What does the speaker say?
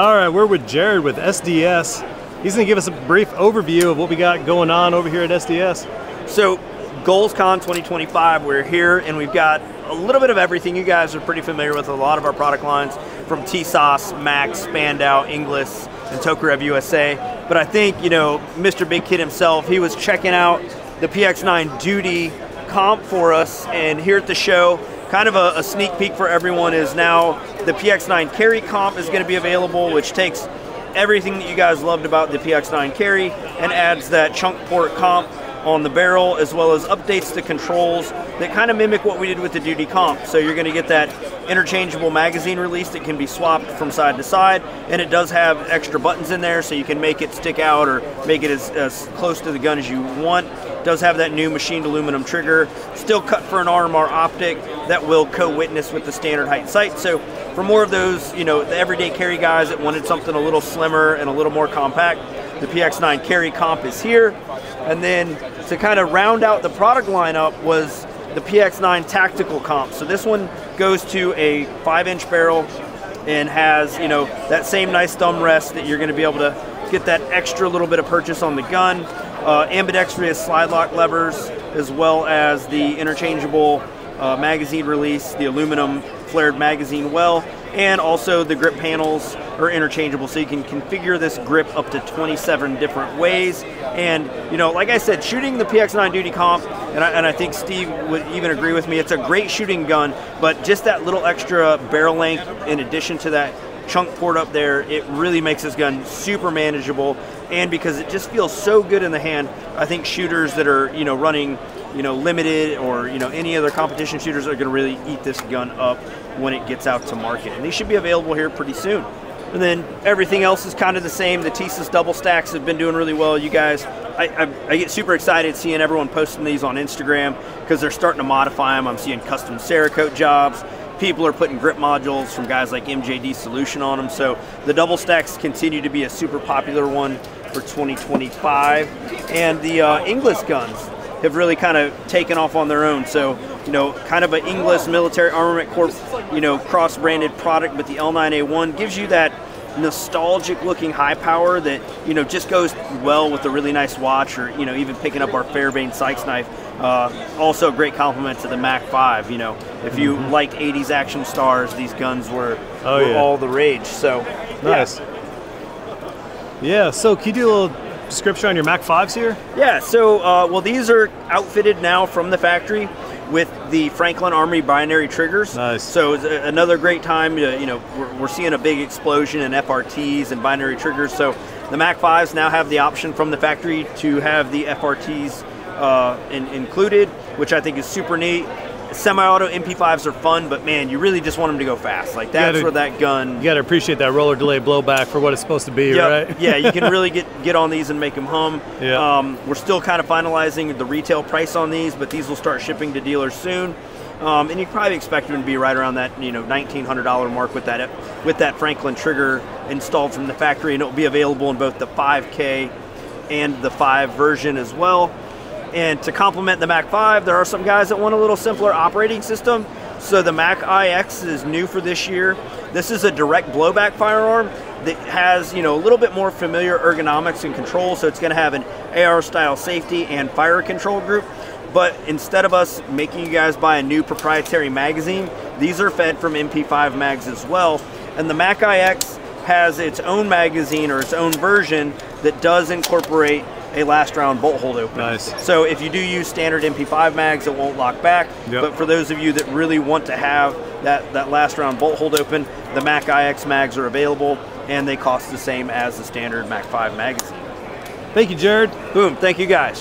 All right, we're with Jared with SDS. He's going to give us a brief overview of what we got going on over here at SDS. So, GoalsCon 2025, we're here and we've got a little bit of everything. You guys are pretty familiar with a lot of our product lines from TSOS, Max, Spandau, Inglis, and Tokarev USA. But I think, you know, Mr. Big Kid himself, he was checking out the PX9 Duty comp for us, and here at the show, kind of a sneak peek for everyone is now the PX9 Carry comp is going to be available, which takes everything that you guys loved about the PX9 Carry and adds that chunk port comp on the barrel, as well as updates to controls that kind of mimic what we did with the Duty comp. So you're going to get that interchangeable magazine release that can be swapped from side to side, and it does have extra buttons in there so you can make it stick out or make it as close to the gun as you want. It does have that new machined aluminum trigger, still cut for an RMR optic that will co-witness with the standard height sight. So for more of those, you know, the everyday carry guys that wanted something a little slimmer and a little more compact, the PX9 Carry comp is here. And then to kind of round out the product lineup was the PX9 Tactical comp. So this one goes to a 5-inch barrel and has, you know, that same nice thumb rest that you're going to be able to get that extra little bit of purchase on the gun. Ambidextrous slide lock levers, as well as the interchangeable magazine release, the aluminum flared magazine well, and also the grip panels are interchangeable, so you can configure this grip up to 27 different ways. And, you know, like I said, shooting the PX9 Duty comp, and I think Steve would even agree with me, it's a great shooting gun, but just that little extra barrel length in addition to that chunk port up there, it really makes this gun super manageable. And because it just feels so good in the hand, I think shooters that are, you know, running, you know, limited or, you know, any other competition shooters are going to really eat this gun up when it gets out to market. And these should be available here pretty soon. And then everything else is kind of the same. The TSOS double stacks have been doing really well. You guys, I get super excited seeing everyone posting these on Instagram because they're starting to modify them. I'm seeing custom Cerakote jobs. People are putting grip modules from guys like MJD Solution on them. So the double stacks continue to be a super popular one for 2025. And the Inglis guns have really kind of taken off on their own. So, you know, kind of an Inglis Military Armament Corp, you know, cross-branded product, but the L9A1 gives you that nostalgic looking high power that, you know, just goes well with a really nice watch, or, you know, even picking up our Fairbairn Sykes knife. Also a great compliment to the Mac 5. You know, if you liked 80s action stars, these guns were all the rage. So nice. Yeah, so can you do a little description on your Mac 5s here? Yeah, so well, these are outfitted now from the factory with the Franklin Armory binary triggers. Nice. So it's another great time. You know, we're seeing a big explosion in FRTs and binary triggers. So the Mac 5s now have the option from the factory to have the FRTs included, which I think is super neat. Semi-auto MP5s are fun, but man, you really just want them to go fast. Like that's where that gun. You got to appreciate that roller delay blowback for what it's supposed to be, right? Yeah, you can really get on these and make them hum. Yeah. We're still kind of finalizing the retail price on these, but these will start shipping to dealers soon. And you can probably expect them to be right around that, you know, $1,900 mark with that Franklin trigger installed from the factory, and it will be available in both the 5K and the 5 version as well. And to complement the Mac 5, there are some guys that want a little simpler operating system. So the Mac iX is new for this year. This is a direct blowback firearm that has, you know, a little bit more familiar ergonomics and control. So it's going to have an AR style safety and fire control group. But instead of us making you guys buy a new proprietary magazine, these are fed from MP5 mags as well. And the Mac iX has its own magazine, or its own version, that does incorporate a last round bolt hold open. Nice. So if you do use standard MP5 mags, it won't lock back. Yep. But for those of you that really want to have that last round bolt hold open, the Mac iX mags are available, and they cost the same as the standard Mac 5 magazine. Thank you, Jared. Boom. Thank you, guys.